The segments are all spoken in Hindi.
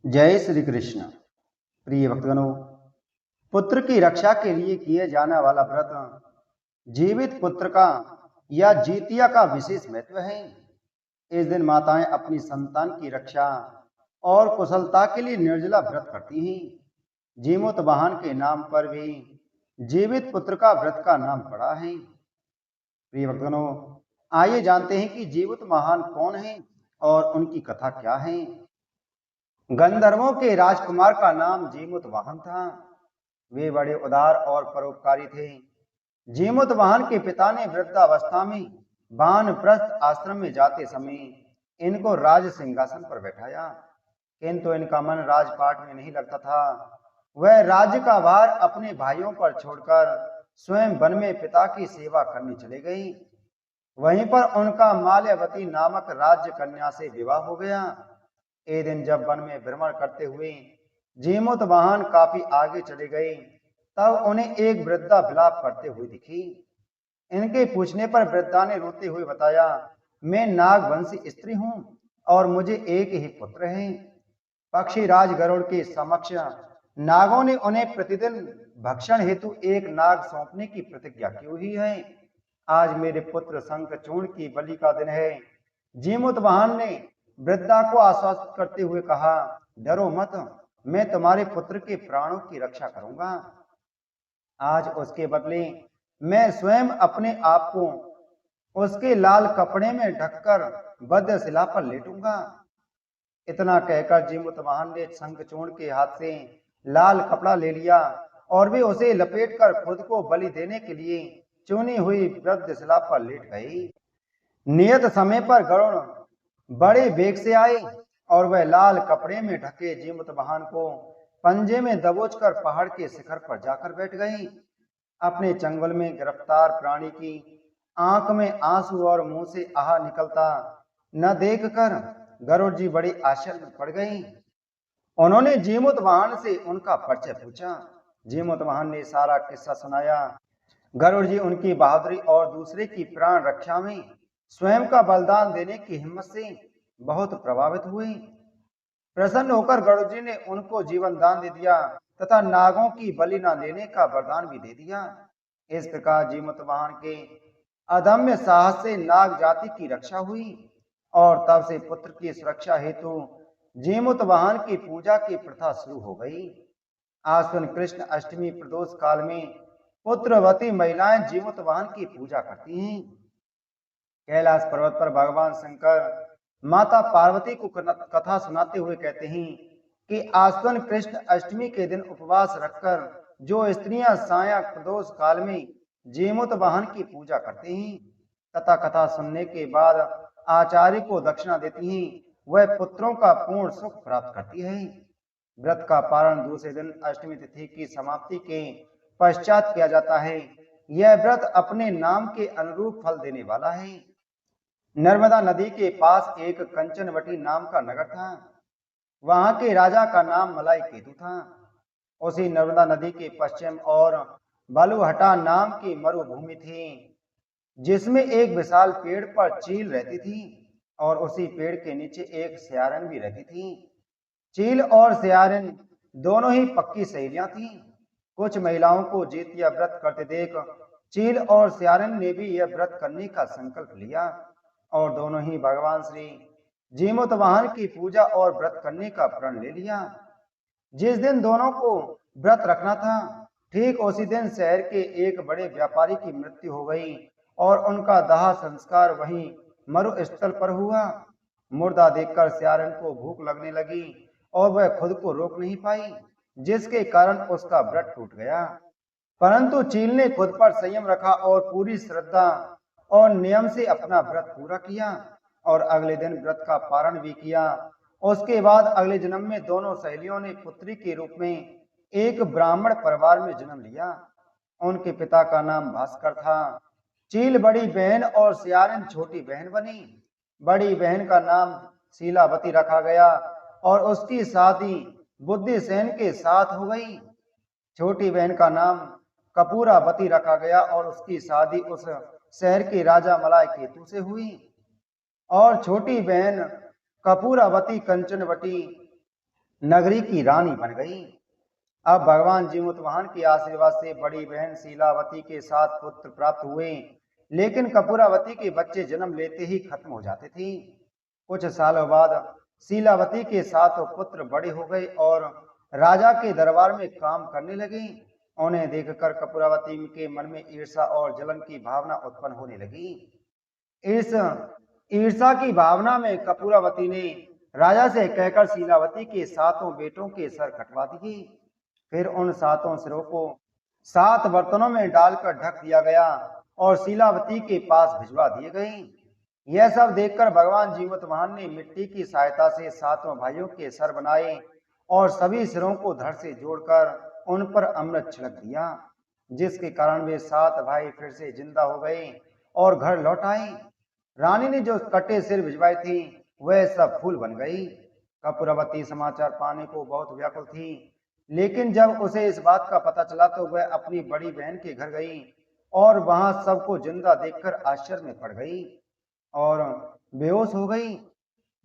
जय श्री कृष्ण। प्रिय भक्तगणों, पुत्र की रक्षा के लिए किए जाने वाला व्रत जीवित पुत्र का या जीतिया का विशेष महत्व है। इस दिन माताएं अपनी संतान की रक्षा और कुशलता के लिए निर्जला व्रत करती हैं। जीमूत वाहन के नाम पर भी जीवित पुत्र का व्रत का नाम पड़ा है। प्रिय भक्तगणों, आइए जानते हैं कि जीवित महान कौन है और उनकी कथा क्या है। गंधर्वों के राजकुमार का नाम जीमुत वाहन था। वे बड़े उदार और परोपकारी थे। जीमुत वाहन के पिता ने वृद्धावस्था में वानप्रस्थ आश्रम में जाते समय इनको राज सिंहासन पर बैठाया, किंतु इनका मन राजपाट में नहीं लगता था। वह राज्य का भार अपने भाइयों पर छोड़कर स्वयं वन में पिता की सेवा करने चले गई। वहीं पर उनका माल्यवती नामक राज्य कन्या से विवाह हो गया। एक दिन जब वन में भ्रमण करते हुए जीमूत वाहन काफी आगे चले गए, तब उन्हें एक वृद्धा विलाप करते हुए दिखी। इनके पूछने पर वृद्धा ने रोते हुए बताया, मैं नागवंशी स्त्री हूं और मुझे एक ही पुत्र है। पक्षी राज गरुड़ के समक्ष नागों ने उन्हें प्रतिदिन भक्षण हेतु एक नाग सौंपने की प्रतिज्ञा की हुई है। आज मेरे पुत्र शंखचूर्ण की बलि का दिन है। जीमूत वाहन ने वृद्धा को आश्वस्त करते हुए कहा, डरो मत, मैं तुम्हारे पुत्र के प्राणों की रक्षा करूंगा। आज उसके बदले मैं स्वयं अपने आप को उसके लाल कपड़े में ढककर वध्यशिला पर लेटूंगा। इतना कहकर जीमूत वाहन ने शंखचूर्ण के हाथ से लाल कपड़ा ले लिया और वे उसे लपेटकर खुद को बलि देने के लिए चुनी हुई वध्यशिला पर लेट गई। नियत समय पर गरुड़ बड़े वेग से आए और वह लाल कपड़े में ढके जीमूत वाहन को पंजे में दबोचकर पहाड़ के शिखर पर जाकर बैठ गई। अपने चंगुल में गिरफ्तार प्राणी की आंख में आंसू और मुंह से आह निकलता न देखकर गरुड़ जी बड़ी आश्चर्य में पड़ गई। उन्होंने जीमूत वाहन से उनका परिचय पूछा। जीमूत वाहन ने सारा किस्सा सुनाया। गरुड़ जी उनकी बहादुरी और दूसरे की प्राण रक्षा में स्वयं का बलिदान देने की हिम्मत से बहुत प्रभावित हुए। प्रसन्न होकर गरुड़ जी ने उनको जीवन दान दे दिया तथा नागों की बलि न लेने का वरदान भी दे दिया। इस प्रकार जीमूत वाहन के अदम्य साहस से नाग जाति की रक्षा हुई और तब से पुत्र की सुरक्षा हेतु जीमूत वाहन की पूजा की प्रथा शुरू हो गई। आश्विन कृष्ण अष्टमी प्रदोष काल में पुत्रवती महिलाएं जीमूत वाहन की पूजा करती हैं। कैलाश पर्वत पर भगवान शंकर माता पार्वती को कथा सुनाते हुए कहते हैं कि आश्विन कृष्ण अष्टमी के दिन उपवास रखकर जो स्त्रियां साया प्रदोष काल में जीमूत वाहन की पूजा करती हैं तथा कथा सुनने के बाद आचार्य को दक्षिणा देती हैं, वह पुत्रों का पूर्ण सुख प्राप्त करती है। व्रत का पारण दूसरे दिन अष्टमी तिथि की समाप्ति के पश्चात किया जाता है। यह व्रत अपने नाम के अनुरूप फल देने वाला है। नर्मदा नदी के पास एक कंचनवटी नाम का नगर था। वहां के राजा का नाम मलाई केतु था। उसी नर्मदा नदी के पश्चिम और बालूहटा नाम की मरुभूमि थी, जिसमें एक विशाल पेड़ पर चील रहती थी और उसी पेड़ के नीचे एक सियारन भी रहती थी। चील और सियारन दोनों ही पक्की सहेलियां थीं। कुछ महिलाओं को जीतिया व्रत करते देख चील और सियारन ने भी यह व्रत करने का संकल्प लिया और दोनों ही भगवान श्री जीमूत वाहन की पूजा और व्रत करने का प्रण ले लिया। जिस दिन दोनों को व्रत रखना था, ठीक उसी दिन शहर के एक बड़े व्यापारी की मृत्यु हो गई और उनका दाह संस्कार वहीं मरुस्थल पर हुआ। मुर्दा देखकर सियारन को भूख लगने लगी और वह खुद को रोक नहीं पाई, जिसके कारण उसका व्रत टूट गया। परंतु चील ने खुद पर संयम रखा और पूरी श्रद्धा और नियम से अपना व्रत पूरा किया और अगले दिन व्रत का पारण भी किया। उसके बाद अगले जन्म में दोनों सहेलियों ने पुत्री के रूप में एक ब्राह्मण परिवार में जन्म लिया। उनके पिता का नाम भास्कर था। चील बड़ी बहन और सियारन छोटी बहन बनी। बड़ी बहन का नाम शीलावती रखा गया और उसकी शादी बुद्धिसेन के साथ हो गई। छोटी बहन का नाम कपूरावती रखा गया और उसकी शादी उस शहर के राजा मलाई केतु से हुई। और छोटी बहन कपूरावती कंचनवटी नगरी की रानी बन गई। अब भगवान जीमूतवाहन के आशीर्वाद से बड़ी बहन शीलावती के 7 पुत्र प्राप्त हुए, लेकिन कपूरावती के बच्चे जन्म लेते ही खत्म हो जाते थे। कुछ सालों बाद शीलावती के 7 पुत्र बड़े हो गए और राजा के दरबार में काम करने लगे। उन्हें देखकर कपूरावती के मन में ईर्ष्या और जलन की भावना उत्पन्न होने लगी। इस ईर्ष्या की भावना में कपूरावती ने राजा से कहकर शीलावती के 7 बेटों के सर कटवा दिए। फिर उन 7 सिरों को 7 बर्तनों में डालकर ढक दिया गया और शीलावती के पास भिजवा दिए गए। यह सब देखकर भगवान जीमूतवाहन ने मिट्टी की सहायता से 7 भाइयों के सर बनाए और सभी सिरों को धड़ से जोड़कर उन पर अमृत छिड़क दिया, जिसके कारण वे 7 भाई फिर से जिंदा हो गए और घर लौट आए। रानी ने जो कटे सिर भिजवाए थे वह सब फूल बन गई। कपूरावती समाचार पाने को बहुत व्याकुल थी, लेकिन जब उसे इस बात का पता चला तो वह अपनी बड़ी बहन के घर गई और वहां सबको जिंदा देखकर आश्चर्य में पड़ गई और बेहोश हो गई।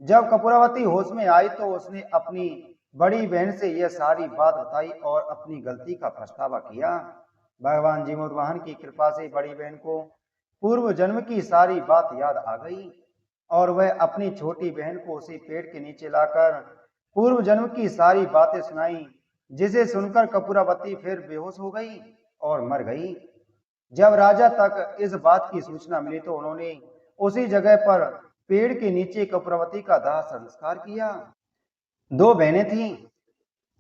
जब कपूरावती होश में आई तो उसने अपनी बड़ी बहन से यह सारी बात बताई और अपनी गलती का पछतावा किया। भगवान जीमूतवाहन की कृपा से बड़ी बहन को पूर्व जन्म की सारी बात याद आ गई और वह अपनी छोटी बहन को उसी पेड़ के नीचे लाकर पूर्व जन्म की सारी बातें सुनाई, जिसे सुनकर कपूरावती फिर बेहोश हो गई और मर गई। जब राजा तक इस बात की सूचना मिली तो उन्होंने उसी जगह पर पेड़ के नीचे कपूरावती का दाह संस्कार किया। 2 बहनें थीं,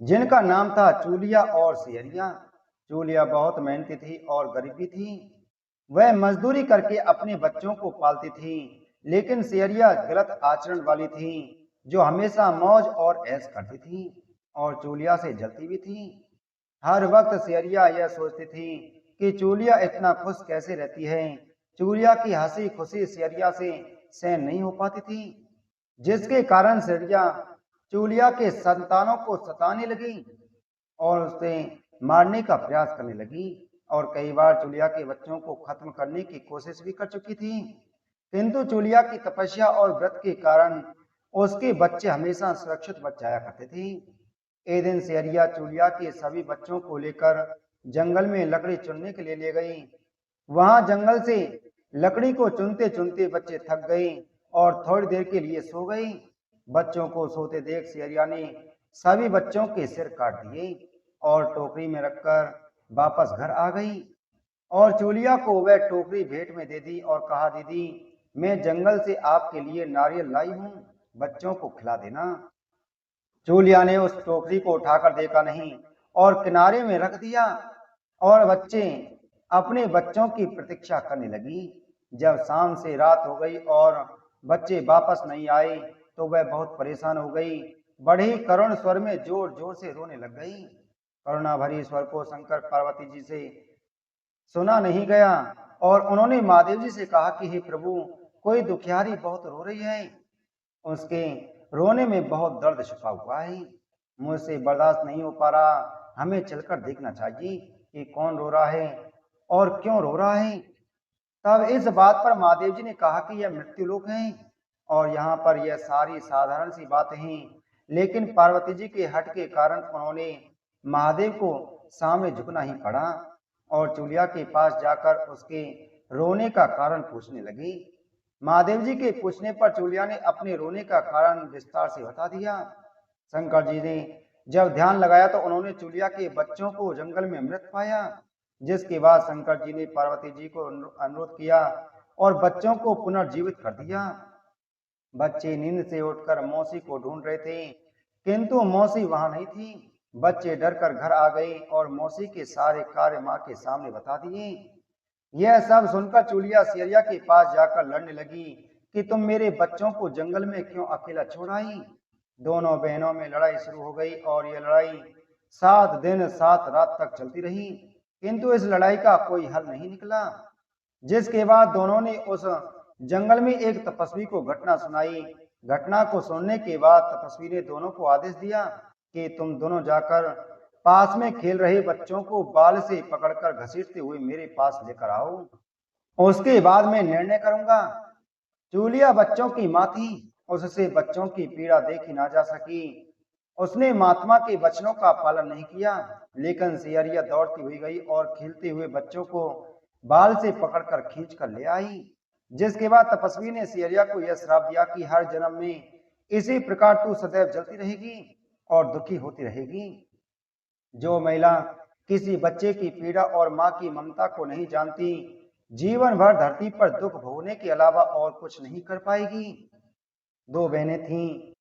जिनका नाम था चूलिया और सियरिया। चूलिया बहुत मेहनती थी और गरीब भी थी। वह मजदूरी करके अपने बच्चों को पालती थी, लेकिन सियरिया गलत आचरण वाली थी, जो हमेशा मौज और ऐश करती थी और चूलिया से जलती भी थी। हर वक्त सियरिया यह सोचती थी कि चूलिया इतना खुश कैसे रहती है। चूलिया की हंसी खुशी सियरिया से सहन नहीं हो पाती थी, जिसके कारण सियरिया चूलिया के संतानों को सताने लगी और उसे मारने का प्रयास करने लगी और कई बार चूलिया के बच्चों को खत्म करने की कोशिश भी कर चुकी थी। किंतु चूलिया की तपस्या और व्रत के कारण उसके बच्चे हमेशा सुरक्षित बच जाया करते थे। एक दिन सियरिया चूलिया के सभी बच्चों को लेकर जंगल में लकड़ी चुनने के लिए ले गई। वहां जंगल से लकड़ी को चुनते चुनते बच्चे थक गए और थोड़ी देर के लिए सो गए। बच्चों को सोते देख सियरिया ने सभी बच्चों के सिर काट दिए और टोकरी में रखकर वापस घर आ गई और चूलिया को वह टोकरी भेंट में दे दी और कहा, दीदी मैं जंगल से आपके लिए नारियल लाई हूँ, बच्चों को खिला देना। चूलिया ने उस टोकरी को उठाकर देखा नहीं और किनारे में रख दिया और बच्चे अपने बच्चों की प्रतीक्षा करने लगी। जब शाम से रात हो गई और बच्चे वापस नहीं आए तो वह बहुत परेशान हो गई। बड़े ही करुण स्वर में जोर जोर से रोने लग गई। करुणा भरी स्वर को शंकर पार्वती जी से सुना नहीं गया और उन्होंने महादेव जी से कहा कि हे प्रभु, कोई दुखियारी बहुत रो रही है, उसके रोने में बहुत दर्द छुपा हुआ है, मुझसे बर्दाश्त नहीं हो पा रहा, हमें चलकर देखना चाहिए कि कौन रो रहा है और क्यों रो रहा है। तब इस बात पर महादेव जी ने कहा कि यह मृत्युलोक है और यहाँ पर यह सारी साधारण सी बातें हैं, लेकिन पार्वती जी के हट के कारण उन्होंने महादेव को सामने झुकना ही पड़ा और चूलिया के पास जाकर उसके रोने का कारण पूछने लगी। महादेव जी के पूछने पर चूलिया ने अपने रोने का कारण विस्तार से बता दिया। शंकर जी ने जब ध्यान लगाया तो उन्होंने चूलिया के बच्चों को जंगल में मृत पाया, जिसके बाद शंकर जी ने पार्वती जी को अनुरोध किया और बच्चों को पुनर्जीवित कर दिया। बच्चे नींद से उठकर मौसी को ढूंढ रहे थे, किंतु मौसी वहां नहीं थी। बच्चे डरकर घर आ गए और मौसी के सारे कार्य मां के सामने बता दिए। यह सब सुनकर चूलिया सियरिया के पास जाकर लड़ने लगी कि तुम मेरे बच्चों को जंगल में क्यों अकेला छोड़ आई। दोनों बहनों में लड़ाई शुरू हो गई और यह लड़ाई 7 दिन 7 रात तक चलती रही, किंतु इस लड़ाई का कोई हल नहीं निकला। जिसके बाद दोनों ने उस जंगल में एक तपस्वी को घटना सुनाई। घटना को सुनने के बाद तपस्वी ने दोनों को आदेश दिया कि तुम दोनों जाकर पास में खेल रहे बच्चों को बाल से पकड़कर घसीटते हुए मेरे पास लेकर आओ, उसके बाद मैं निर्णय करूंगा। चूलिया बच्चों की मां थी, उससे बच्चों की पीड़ा देखी ना जा सकी। उसने महात्मा के वचनों का पालन नहीं किया, लेकिन सियरिया दौड़ती हुई गई और खिलते हुए बच्चों को बाल से पकड़कर खींच कर ले आई। जिसके बाद तपस्वी ने सियरिया को यह श्राप दिया कि हर जन्म में इसी प्रकार तू सदैव जलती रहेगी और दुखी होती रहेगी। जो महिला किसी बच्चे की पीड़ा और माँ की ममता को नहीं जानती, जीवन भर धरती पर दुख भोगने के अलावा और कुछ नहीं कर पाएगी। दो बहनें थीं,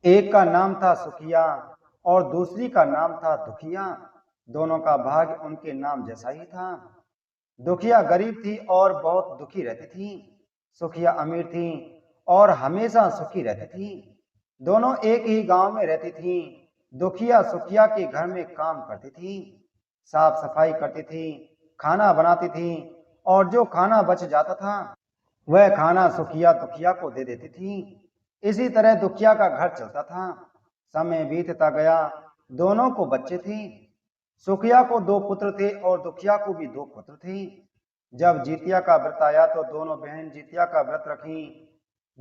एक का नाम था सुखिया और दूसरी का नाम था दुखिया। दोनों का भाग्य उनके नाम जैसा ही था। दुखिया गरीब थी और बहुत दुखी रहती थी। सुखिया अमीर थी और हमेशा सुखी रहती थी। दोनों एक ही गांव में रहती थी। दुखिया सुखिया के घर में काम करती थी, साफ सफाई करती थी, खाना बनाती थी और जो खाना बच जाता था वह खाना सुखिया दुखिया को दे देती थी। इसी तरह दुखिया का घर चलता था। समय बीतता गया, दोनों को बच्चे थे। सुखिया को दो पुत्र थे और दुखिया को भी दो पुत्र थे। जब जितिया का व्रत आया तो दोनों बहन जितिया का व्रत रखी।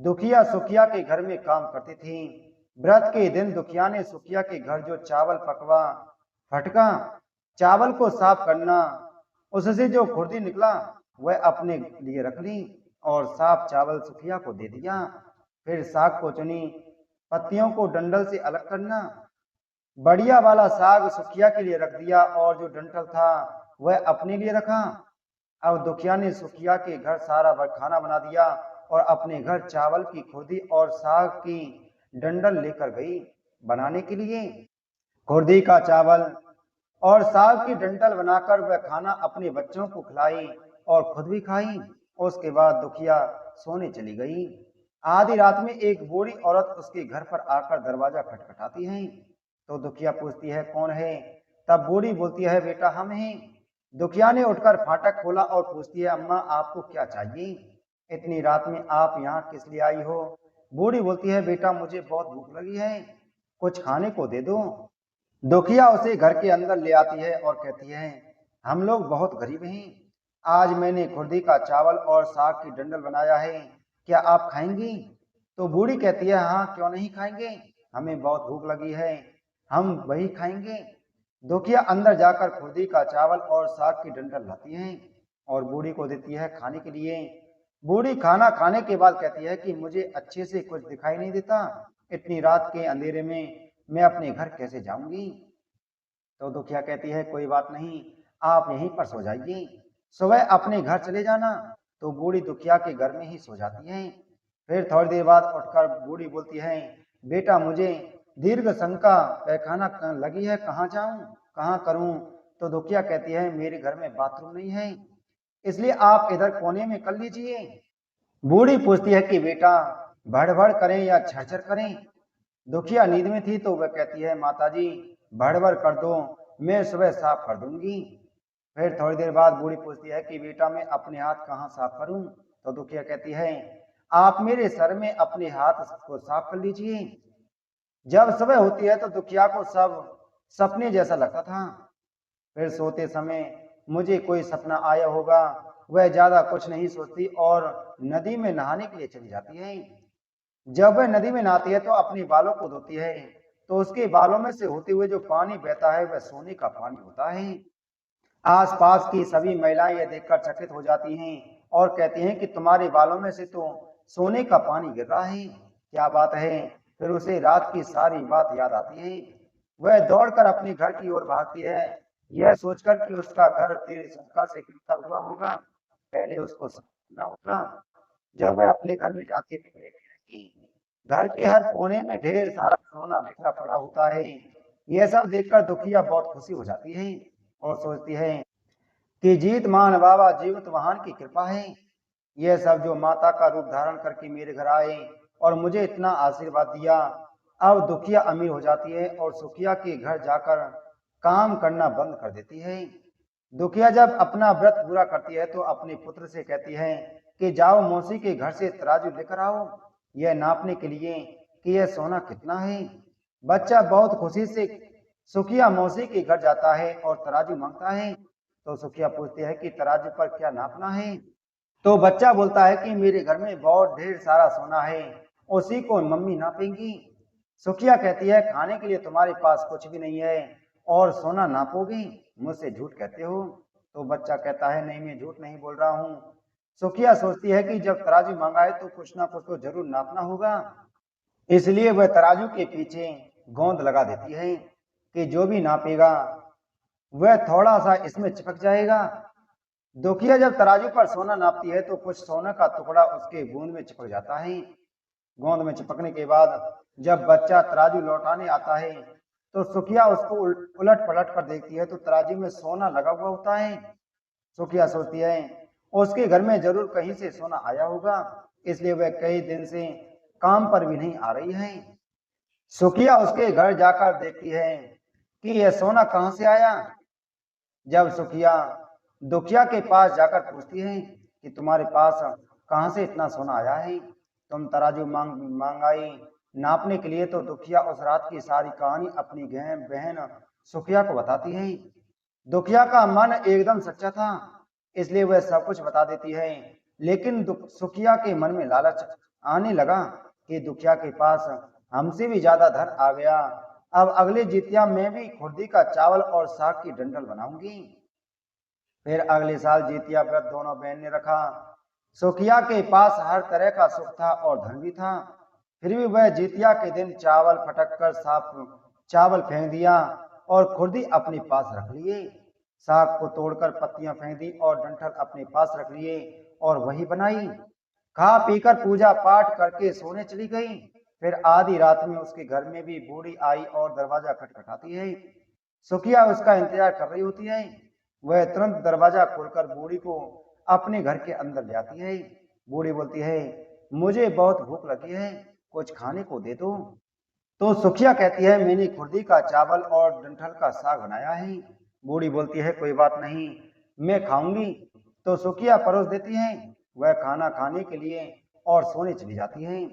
दुखिया सुखिया के घर में काम करती थी। व्रत के दिन दुखिया ने सुखिया के घर जो चावल पकवा फटका, चावल को साफ करना, उससे जो खुर्दी निकला वह अपने लिए रख ली और साफ चावल सुखिया को दे दिया। फिर साग को चुनी, पत्तियों को डंडल से अलग करना, बढ़िया वाला साग सुखिया के लिए रख दिया और जो डंठल था वह अपने लिए रखा। अब दुखिया ने सुखिया के घर सारा खाना बना दिया और अपने घर चावल की खुर्दी और साग की डंडल लेकर गई बनाने के लिए। खुर्दी का चावल और साग की डंडल बनाकर वह खाना अपने बच्चों को खिलाई और खुद भी खाई। उसके बाद दुखिया सोने चली गई। आधी रात में एक बूढ़ी औरत उसके घर पर आकर दरवाजा खटखटाती है तो दुखिया पूछती है कौन है। तब बूढ़ी बोलती है बेटा हम हैं। दुखिया ने उठकर फाटक खोला और पूछती है अम्मा आपको क्या चाहिए, इतनी रात में आप यहाँ किस लिए आई हो। बूढ़ी बोलती है बेटा मुझे बहुत भूख लगी है, कुछ खाने को दे दो। दुखिया उसे घर के अंदर ले आती है और कहती है हम लोग बहुत गरीब हैं, आज मैंने खुर्दी का चावल और साग की डंडल बनाया है, क्या आप खाएंगी। तो बूढ़ी कहती है हाँ क्यों नहीं खाएंगे, हमें बहुत भूख लगी है, हम वही खाएंगे। दुखिया अंदर जाकर खुर्दी का चावल और साग की डंडल लाती है और बूढ़ी को देती है खाने के लिए। बूढ़ी खाना खाने के बाद कहती है कि मुझे अच्छे से कुछ दिखाई नहीं देता, इतनी रात के अंधेरे में मैं अपने घर कैसे जाऊंगी। तो दुखिया कहती है कोई बात नहीं, आप यहीं पर सो जाइए, सुबह अपने घर चले जाना। तो बूढ़ी दुखिया के घर में ही सो जाती है। फिर थोड़ी देर बाद उठकर बूढ़ी बोलती है बेटा मुझे दीर्घ शंका पैखाना लगी है, कहाँ जाऊं कहाँ करूं। तो दुखिया कहती है मेरे घर में बाथरूम नहीं है, इसलिए आप इधर कोने में कर लीजिए। बूढ़ी पूछती है कि बेटा भड़बड़ करें या झरझर करें। दुखिया नींद में थी तो वह कहती है माताजी भड़बड़ कर दो, मैं सुबह साफ कर दूंगी। फिर थोड़ी देर बाद बूढ़ी पूछती है कि बेटा मैं अपने हाथ कहाँ साफ करूं। तो दुखिया कहती है आप मेरे सर में अपने हाथ को साफ कर लीजिए। जब सुबह होती है तो दुखिया को सब सपने जैसा लगता था। फिर सोते समय मुझे कोई सपना आया होगा, वह ज्यादा कुछ नहीं सोचती और नदी में नहाने के लिए चली जाती है। जब वह नदी में नहाती है तो अपने बालों को धोती है तो उसके बालों में से होते हुए जो पानी बहता है वह सोने का पानी होता है। आसपास की सभी महिलाएं यह देखकर चकित हो जाती हैं और कहती हैं कि तुम्हारे बालों में से तो सोने का पानी गिर रहा है, क्या बात है। फिर उसे रात की सारी बात याद आती है। वह दौड़कर अपने घर की ओर भागती है, यह सोचकर कि उसका घर तेरे शंका से गिरता हुआ होगा, पहले उसको समझना होगा। जब वह अपने घर में जाती है घर के हर कोने में ढेर सारा सोना बिखरा पड़ा होता है। यह सब देखकर दुखिया बहुत खुशी हो जाती है और सोचती है कि जीत मान बाबा जीवित वाहन की कृपा है। यह सब जो माता का रूप धारण करके मेरे घर आए और मुझे इतना आशीर्वाद दिया। अब दुखिया अमीर हो जाती है और सुखिया के घर जाकर काम करना बंद कर देती है। दुखिया जब अपना व्रत पूरा करती है तो अपने पुत्र से कहती है कि जाओ मौसी के घर से तराजू लेकर आओ, यह नापने के लिए कि यह सोना कितना है। बच्चा बहुत खुशी से सुखिया मौसी के घर जाता है और तराजू मांगता है। तो सुखिया पूछती है कि तराजू पर क्या नापना है। तो बच्चा बोलता है कि मेरे घर में बहुत ढेर सारा सोना है, उसी को मम्मी नापेंगी। सुखिया कहती है खाने के लिए तुम्हारे पास कुछ भी नहीं है और सोना नापोगी, मुझसे झूठ कहते हो। तो बच्चा कहता है नहीं, मैं झूठ नहीं बोल रहा हूँ। सुखिया सोचती है कि जब तराजू मांगा है तो कुछ ना कुछ तो जरूर नापना होगा, इसलिए वह तराजू के पीछे गोंद लगा देती है कि जो भी नापेगा वह थोड़ा सा इसमें चिपक जाएगा। दुखिया जब तराजू पर सोना नापती है तो कुछ सोना का टुकड़ा उसके गोंद में चिपक जाता है। गोंद में चिपकने के बाद जब बच्चा तराजू लौटाने आता है तो सुखिया उसको उलट पलट कर देखती है तो तराजू में सोना लगा हुआ होता है। सुखिया सोचती है उसके घर में जरूर कहीं से सोना आया होगा, इसलिए वह कई दिन से काम पर भी नहीं आ रही है। सुखिया उसके घर जाकर देखती है कि यह सोना कहां से आया। जब सुखिया दुखिया के पास जाकर पूछती है कि तुम्हारे पास कहां से इतना सोना आया है, तुम तराजू मांगाई नापने के लिए, तो दुखिया उस रात की सारी कहानी अपनी बहन सुखिया को बताती है। दुखिया का मन एकदम सच्चा था, इसलिए वह सब कुछ बता देती है। लेकिन सुखिया के मन में लालच आने लगा कि दुखिया के पास हमसे भी ज्यादा धन आ गया, अब अगले जितिया में भी खुर्दी का चावल और साग की डंठल बनाऊंगी। फिर अगले साल जितिया व्रत दोनों बहन ने रखा। सुखिया के पास हर तरह का सुख था और धन भी था, फिर भी वह जितिया के दिन चावल फटक कर साफ चावल फेंक दिया और खुर्दी अपने पास रख लिए। साग को तोड़कर पत्तियां फेंक दी और डंठल अपने पास रख लिए और वही बनाई। खा पीकर पूजा पाठ करके सोने चली गई। फिर आधी रात में उसके घर में भी बूढ़ी आई और दरवाजा खटखटाती है। सुखिया उसका इंतजार कर रही होती है। वह तुरंत दरवाजा खोलकर बूढ़ी को अपने घर के अंदर ले आती है। बूढ़ी बोलती है मुझे बहुत भूख लगी है, कुछ खाने को दे दो। तो सुखिया कहती है मैंने खुर्दी का चावल और डंठल का साग बनाया है। बूढ़ी बोलती है कोई बात नहीं, मैं खाऊंगी। तो सुखिया परोस देती है। वह खाना खाने के लिए और सोने चली जाती है।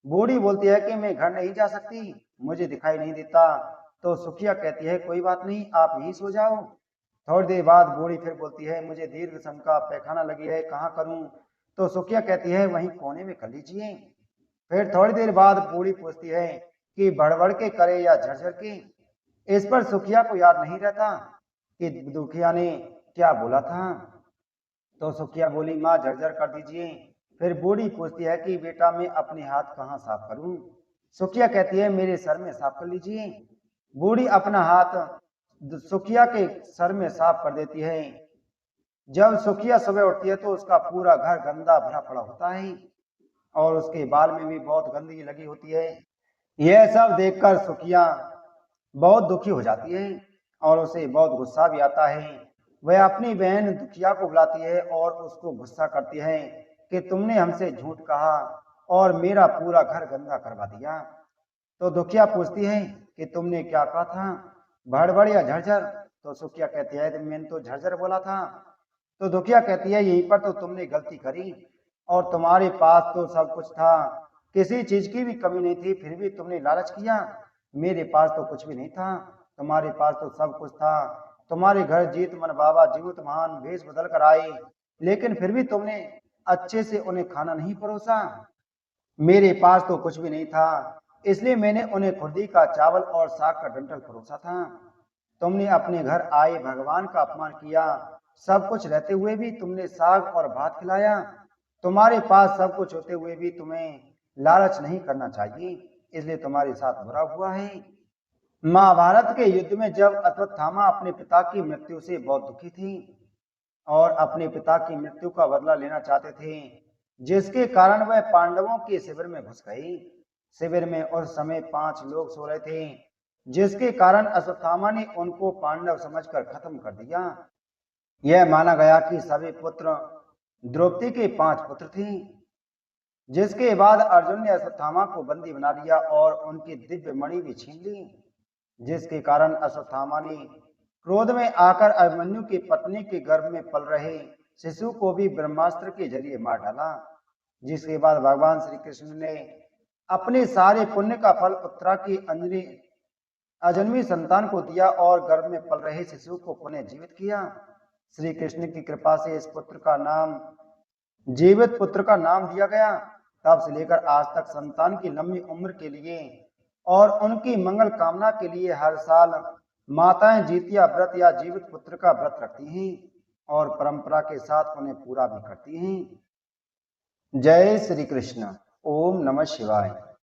बूढ़ी बोलती है कि मैं घर नहीं जा सकती, मुझे दिखाई नहीं देता। तो सुखिया कहती है कोई बात नहीं, आप यहीं सो जाओ। थोड़ी देर बाद बूढ़ी फिर बोलती है मुझे दीर्घ सम का पैखाना लगी है, कहाँ करूं। तो सुखिया कहती है वहीं कोने में कर लीजिए। फिर थोड़ी देर बाद बूढ़ी पूछती है कि बड़बड़ के करे या झरझर के। इस पर सुखिया को याद नहीं रहता कि दुखिया ने क्या बोला था। तो सुखिया बोली माँ झरझर कर दीजिए। फिर बूढ़ी पूछती है कि बेटा मैं अपने हाथ कहाँ साफ करूं। सुखिया कहती है मेरे सर में साफ कर लीजिए। बूढ़ी अपना हाथ सुखिया के सर में साफ कर देती है। जब सुखिया सुबह उठती है तो उसका पूरा घर गंदा भरा पड़ा होता है और उसके बाल में भी बहुत गंदगी लगी होती है। यह सब देखकर सुखिया बहुत दुखी हो जाती है और उसे बहुत गुस्सा भी आता है। वह अपनी बहन दुखिया को बुलाती है और उसको गुस्सा करती है कि तुमने हमसे झूठ कहा और मेरा पूरा घर गंदा करवा दिया। तो दुखिया पूछती है कि तुमने क्या कहा था, भड़बड़ या झरझर। तो सुखिया कहती है मैंने तो झरझर बोला था। तो दुखिया कहती है यहीं पर तो तुमने गलती करी, और तुम्हारे पास तो सब कुछ था, किसी चीज की भी कमी नहीं थी, फिर भी तुमने लालच किया। मेरे पास तो कुछ भी नहीं था, तुम्हारे पास तो सब कुछ था। तुम्हारे घर जीत मन बाबा जीवित महान भेष बदल कर आए, लेकिन फिर भी तुमने अच्छे से उन्हें खाना नहीं परोसा। मेरे पास तो कुछ भी नहीं था, इसलिए मैंने उन्हें खुर्दी का चावल और साग का डंठल परोसा था। तुमने अपने घर आए भगवान का अपमान किया, सब कुछ रहते हुए भी तुमने साग और भात खिलाया। तुम्हारे पास सब कुछ होते हुए भी तुम्हें लालच नहीं करना चाहिए, इसलिए तुम्हारे साथ बुरा हुआ है। महाभारत के युद्ध में जब अश्वत्थामा अपने पिता की मृत्यु से बहुत दुखी थी और अपने पिता की मृत्यु का बदला लेना चाहते थे, जिसके कारण वह पांडवों के शिविर में घुस गई। शिविर में उस समय 5 लोग सो रहे थे, जिसके कारण अश्वत्थामा ने उनको पांडव समझकर खत्म कर दिया। यह माना गया कि सभी पुत्र द्रौपदी के 5 पुत्र थे। जिसके बाद अर्जुन ने अश्वत्थामा को बंदी बना लिया और उनकी दिव्य मणि भी छीन ली, जिसके कारण अश्वत्थामा ने क्रोध में आकर अभिमन्यु की पत्नी के गर्भ में पल रहे शिशु को भी ब्रह्मास्त्र के जरिए मार डाला। जिसके बाद भगवान श्री कृष्ण ने अपने सारे पुण्य का फल उत्तरा की अजन्मी संतान को दिया और गर्भ में पल रहे शिशु को पुनः जीवित किया। श्री कृष्ण की कृपा से इस पुत्र का नाम जीवित पुत्र का नाम दिया गया। तब से लेकर आज तक संतान की लंबी उम्र के लिए और उनकी मंगल कामना के लिए हर साल माताएं जीतिया व्रत या जीवित पुत्र का व्रत रखती हैं और परंपरा के साथ उन्हें पूरा भी करती हैं। जय श्री कृष्ण। ओम नमः शिवाय।